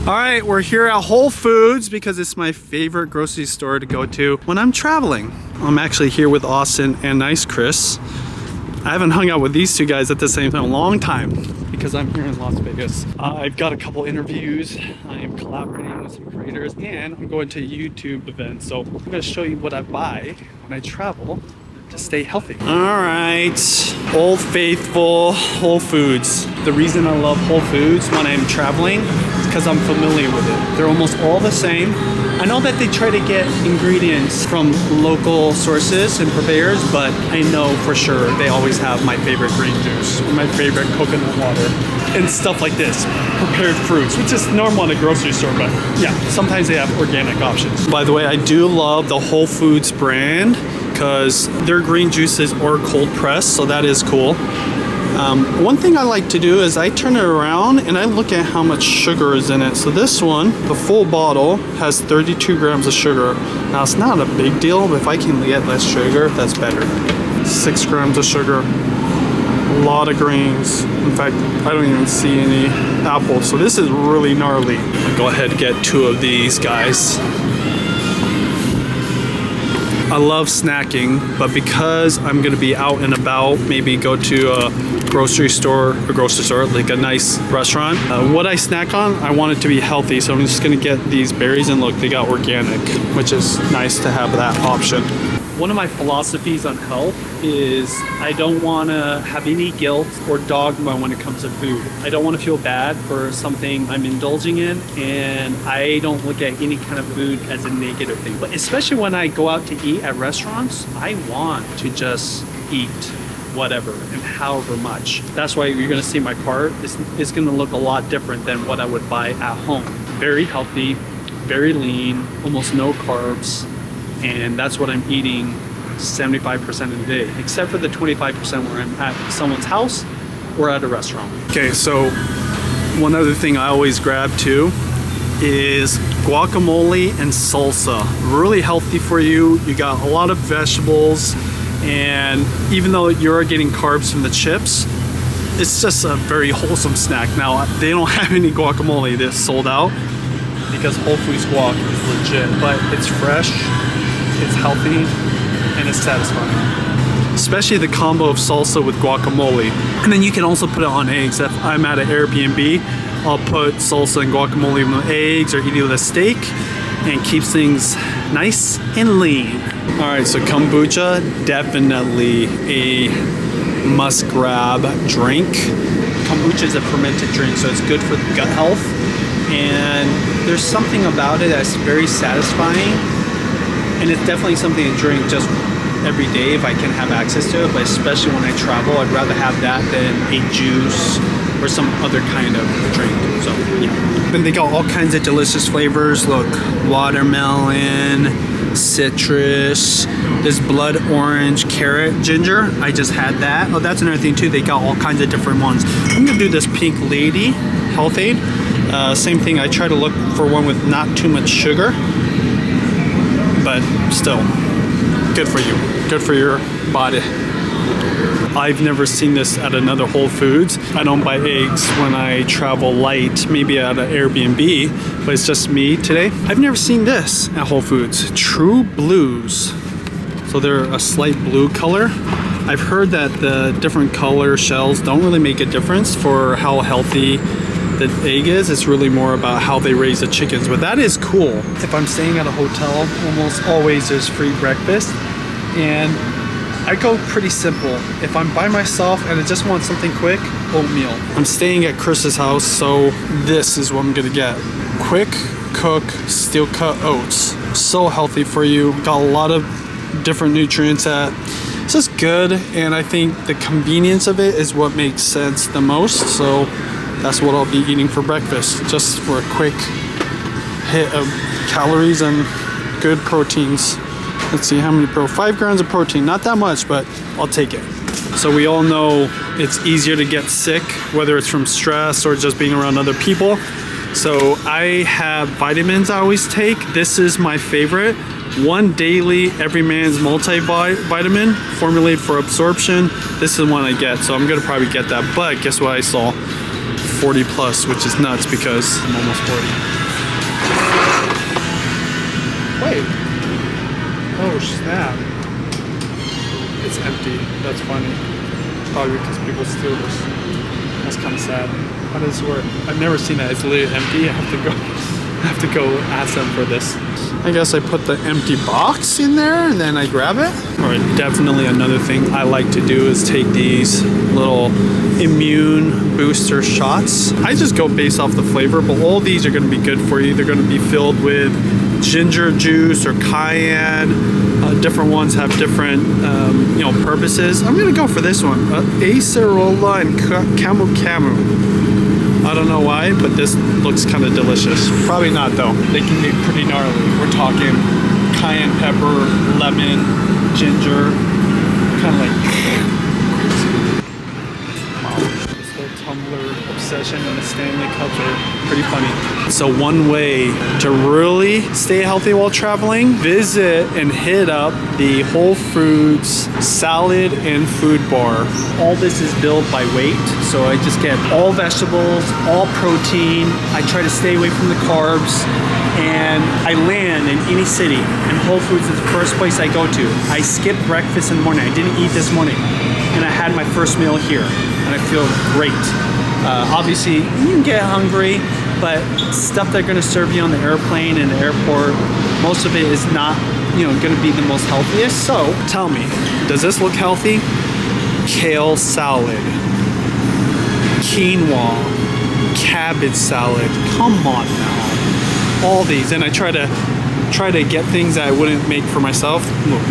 All right, we're here at Whole Foods because it's my favorite grocery store to go to when I'm traveling. I'm actually here with Austin and Nice Chris. I haven't hung out with these two guys at the same time in a long time because I'm here in Las Vegas. I've got a couple interviews. I am collaborating with some creators and I'm going to a YouTube event. So I'm going to show you what I buy when I travel to stay healthy. All right, Old Faithful Whole Foods. The reason I love Whole Foods when I'm traveling is because I'm familiar with it. They're almost all the same. I know that they try to get ingredients from local sources and purveyors, but I know for sure they always have my favorite green juice or my favorite coconut water and stuff like this. Prepared fruits, which is normal in a grocery store, but yeah, sometimes they have organic options. By the way, I do love the Whole Foods brand because their green juices are cold pressed, so that is cool. One thing I like to do is I turn it around and I look at how much sugar is in it. So this one, the full bottle, has 32 grams of sugar. Now it's not a big deal, but if I can get less sugar, that's better. 6 grams of sugar, a lot of greens. In fact, I don't even see any apples. So this is really gnarly. I'll go ahead and get 2 of these guys. I love snacking, but because I'm gonna be out and about, maybe go to a grocery store, like a nice restaurant. What I snack on, I want it to be healthy, so I'm just gonna get these berries, and look, they got organic, which is nice to have that option. One of my philosophies on health is I don't want to have any guilt or dogma when it comes to food. I don't want to feel bad for something I'm indulging in, and I don't look at any kind of food as a negative thing. But especially when I go out to eat at restaurants, I want to just eat whatever and however much. That's why you're going to see my cart is going to look a lot different than what I would buy at home. Very healthy, very lean, almost no carbs. And that's what I'm eating 75% of the day, except for the 25% where I'm at someone's house or at a restaurant. Okay, so one other thing I always grab too is guacamole and salsa. Really healthy for you. You got a lot of vegetables, and even though you're getting carbs from the chips, it's just a very wholesome snack. Now, they don't have any guacamole that's sold out because Whole Foods guac is legit, but it's fresh. It's healthy and it's satisfying. Especially the combo of salsa with guacamole. And then you can also put it on eggs. If I'm at an Airbnb, I'll put salsa and guacamole on the eggs or eat it with a steak, and keeps things nice and lean. All right, so kombucha, definitely a must grab drink. Kombucha is a fermented drink, so it's good for gut health. And there's something about it that's very satisfying. And it's definitely something to drink just every day if I can have access to it, but especially when I travel, I'd rather have that than a juice or some other kind of drink. So, yeah. And they got all kinds of delicious flavors. Look, watermelon, citrus, this blood orange, carrot, ginger. I just had that. Oh, that's another thing too. They got all kinds of different ones. I'm gonna do this Pink Lady Health Aid. Same thing, I try to look for one with not too much sugar, but still good for you, good for your body. I've never seen this at another Whole Foods. I don't buy eggs when I travel light, maybe at an Airbnb, but it's just me today. I've never seen this at Whole Foods. True Blues. So they're a slight blue color. I've heard that the different color shells don't really make a difference for how healthy the egg is. It's really more about how they raise the chickens, but that is cool. If I'm staying at a hotel, almost always there's free breakfast, and I go pretty simple. If I'm by myself and I just want something quick, oatmeal. I'm staying at Chris's house, so this is what I'm gonna get. Quick cook steel cut oats. So healthy for you. Got a lot of different nutrients that it's just good, and I think the convenience of it is what makes sense the most. So that's what I'll be eating for breakfast, just for a quick hit of calories and good proteins. Let's see how many 5 grams of protein, not that much, but I'll take it. So we all know it's easier to get sick, whether it's from stress or just being around other people. So I have vitamins I always take. This is my favorite. One daily Everyman's multivitamin formulated for absorption. This is one I get, so I'm gonna probably get that. But guess what I saw? 40 plus, which is nuts because I'm almost 40. Wait. Oh, snap. It's empty. That's funny. Probably because people steal this. That's kind of sad. How does this work? I've never seen that. It's literally empty. I have to go ask them for this. I guess I put the empty box in there and then I grab it. All right, definitely another thing I like to do is take these little immune booster shots. I just go based off the flavor, but all these are going to be good for you. They're going to be filled with ginger juice or cayenne. Different ones have different purposes. I'm going to go for this one, acerola and camu. I don't know why, but this looks kind of delicious. Probably not though. They can be pretty gnarly. We're talking cayenne pepper, lemon, ginger, kind of like crazy. Wow. This whole tumbler obsession and the Stanley Cups are pretty funny. So one way to really stay healthy while traveling, visit and hit up the Whole Foods salad and food bar. All this is billed by weight, so I just get all vegetables, all protein. I try to stay away from the carbs, and I land in any city, and Whole Foods is the first place I go to. I skip breakfast in the morning. I didn't eat this morning, and I had my first meal here, and I feel great. Obviously, you can get hungry, but stuff they're gonna serve you on the airplane and the airport, most of it is not, gonna be the most healthiest. So tell me, does this look healthy? Kale salad, quinoa, cabbage salad. Come on now. All these, and I try to get things that I wouldn't make for myself. Look,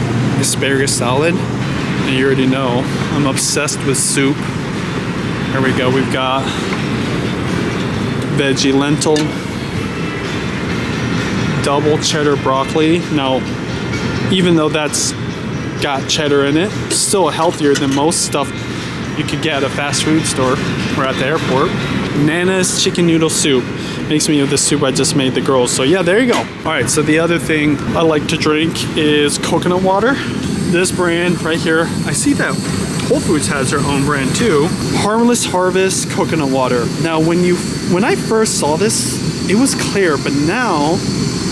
asparagus salad, and you already know I'm obsessed with soup. Here we go. We've got veggie lentil, double cheddar broccoli. Now, even though that's got cheddar in it, still healthier than most stuff you could get at a fast food store or at the airport. Nana's chicken noodle soup. Makes me of the soup I just made the girls. So yeah, there you go. All right, so the other thing I like to drink is coconut water. This brand right here, I see that Whole Foods has their own brand too. Harmless Harvest coconut water. Now when I first saw this, it was clear, but now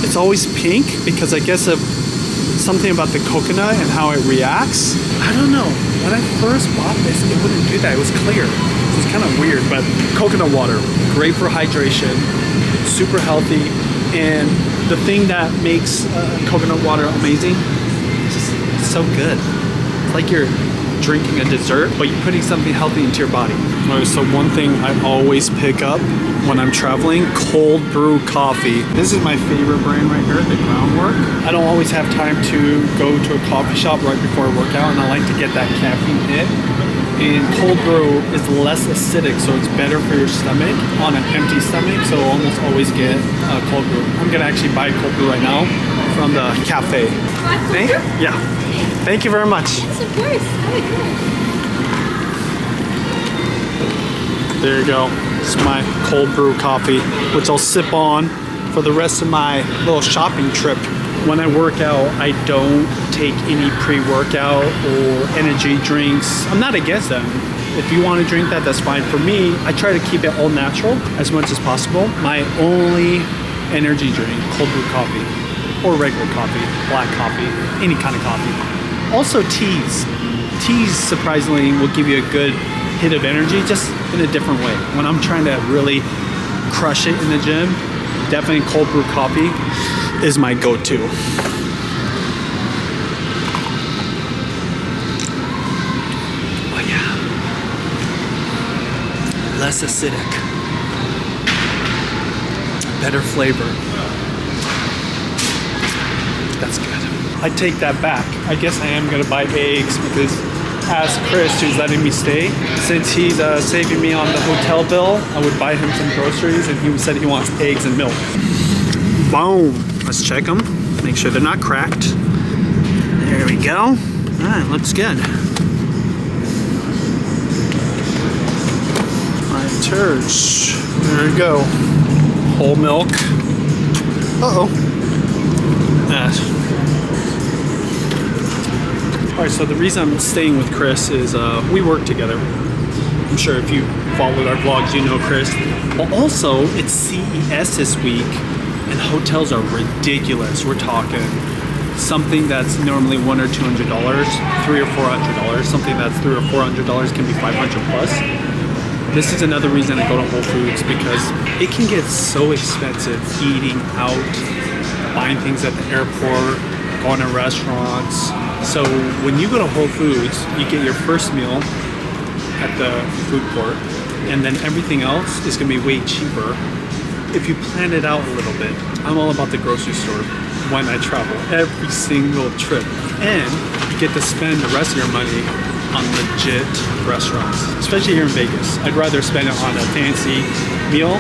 it's always pink because I guess of something about the coconut and how it reacts. I don't know. When I first bought this, it wouldn't do that. It was clear. It was kind of weird, but coconut water, great for hydration, super healthy. And the thing that makes coconut water amazing, it's just so good. It's like you're drinking a dessert, but you're putting something healthy into your body. All right, so one thing I always pick up when I'm traveling, cold brew coffee. This is my favorite brand right here, the Groundwork. I don't always have time to go to a coffee shop right before I work out, and I like to get that caffeine hit. And cold brew is less acidic, so it's better for your stomach on an empty stomach, so almost always get cold brew. I'm gonna actually buy cold brew right now from the cafe. Yeah. Thank you very much. Yes, of course. There you go. It's my cold brew coffee, which I'll sip on for the rest of my little shopping trip. When I work out, I don't take any pre-workout or energy drinks. I'm not against them. If you want to drink that, that's fine. For me, I try to keep it all natural as much as possible. My only energy drink, cold brew coffee, or regular coffee, black coffee, any kind of coffee. Also teas. Teas surprisingly will give you a good hit of energy, just in a different way. When I'm trying to really crush it in the gym, definitely cold brew coffee is my go-to. Oh yeah. Less acidic. Better flavor. That's good. I take that back. I guess I am gonna buy eggs because ask Chris, who's letting me stay, since he's saving me on the hotel bill, I would buy him some groceries, and he said he wants eggs and milk. Boom. Let's check them. Make sure they're not cracked. There we go. All right, looks good. All right, turds. There we go. Whole milk. Uh-oh. All right, so the reason I'm staying with Chris is we work together. I'm sure if you followed our vlogs, you know Chris. But also, it's CES this week, And hotels are ridiculous. We're talking something that's normally $100 or $200, $300 or $400. Something that's $300 or $400 can be $500 plus. This is another reason I go to Whole Foods, because it can get so expensive eating out, buying things at the airport, going to restaurants. So when you go to Whole Foods, you get your first meal at the food court, and then everything else is going to be way cheaper if you plan it out a little bit. I'm all about the grocery store when I travel, every single trip. And you get to spend the rest of your money on legit restaurants, especially here in Vegas. I'd rather spend it on a fancy meal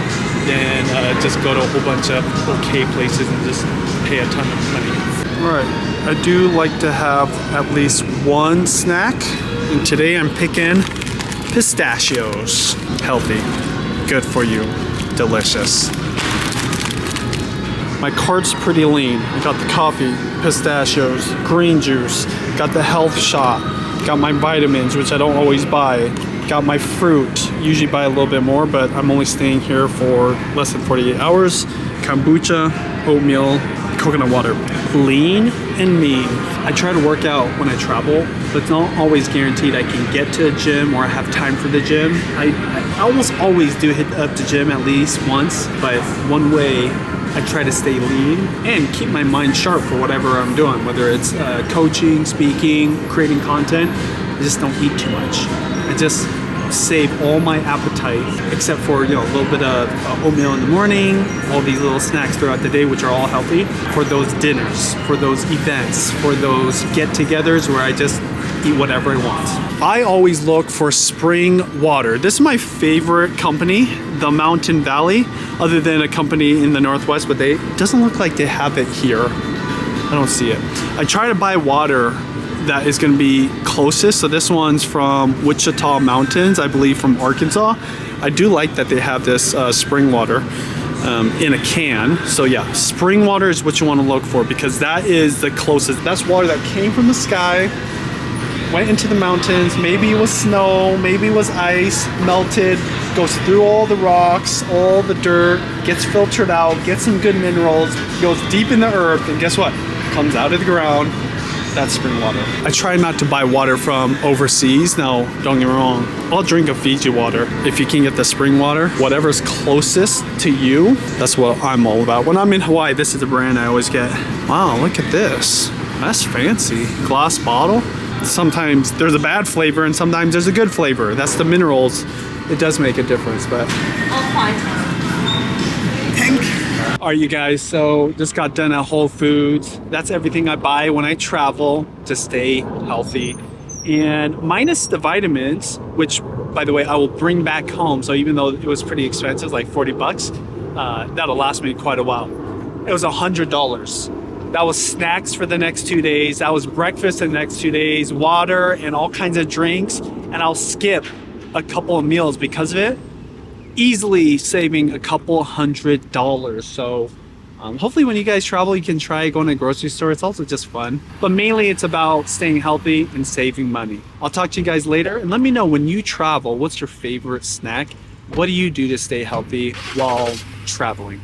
than just go to a whole bunch of okay places and just pay a ton of money. All right, I do like to have at least one snack, and today I'm picking pistachios. Healthy, good for you, delicious. My cart's pretty lean. I got the coffee, pistachios, green juice, got the health shot, got my vitamins, which I don't always buy, got my fruit, usually buy a little bit more, but I'm only staying here for less than 48 hours, kombucha, oatmeal, coconut water. Lean and mean. I try to work out when I travel, but it's not always guaranteed I can get to a gym or I have time for the gym. I almost always do hit up the gym at least once, but one way I try to stay lean and keep my mind sharp for whatever I'm doing, whether it's coaching, speaking, creating content. I just don't eat too much. I just save all my appetite except for, you know, a little bit of oatmeal in the morning, all these little snacks throughout the day, which are all healthy, for those dinners, for those events, for those get-togethers where I just eat whatever I want. I always look for spring water. This is my favorite company, the Mountain Valley, other than a company in the Northwest, but it doesn't look like they have it here. I don't see it. I try to buy water that is going to be closest. So this one's from Wichita Mountains, I believe from Arkansas. I do like that they have this spring water in a can. So yeah, spring water is what you want to look for, because that is the closest. That's water that came from the sky, went into the mountains, maybe it was snow, maybe it was ice, melted, goes through all the rocks, all the dirt, gets filtered out, gets some good minerals, goes deep in the earth, and guess what? Comes out of the ground. That's spring water. I try not to buy water from overseas. Now, don't get me wrong, I'll drink a Fiji water if you can get the spring water. Whatever's closest to you, that's what I'm all about. When I'm in Hawaii, this is the brand I always get. Wow, look at this. That's fancy. Glass bottle. Sometimes there's a bad flavor and sometimes there's a good flavor. That's the minerals. It does make a difference, but. All fine. All right, you guys, so just got done at Whole Foods. That's everything I buy when I travel to stay healthy. And minus the vitamins, which, by the way, I will bring back home. So even though it was pretty expensive, like 40 bucks, that'll last me quite a while. It was $100. That was snacks for the next 2 days. That was breakfast the next 2 days, water and all kinds of drinks. And I'll skip a couple of meals because of it. Easily saving a couple $100. So hopefully when you guys travel, you can try going to a grocery store. It's also just fun, but mainly it's about staying healthy and saving money. I'll talk to you guys later, and let me know when you travel, what's your favorite snack? What do you do to stay healthy while traveling?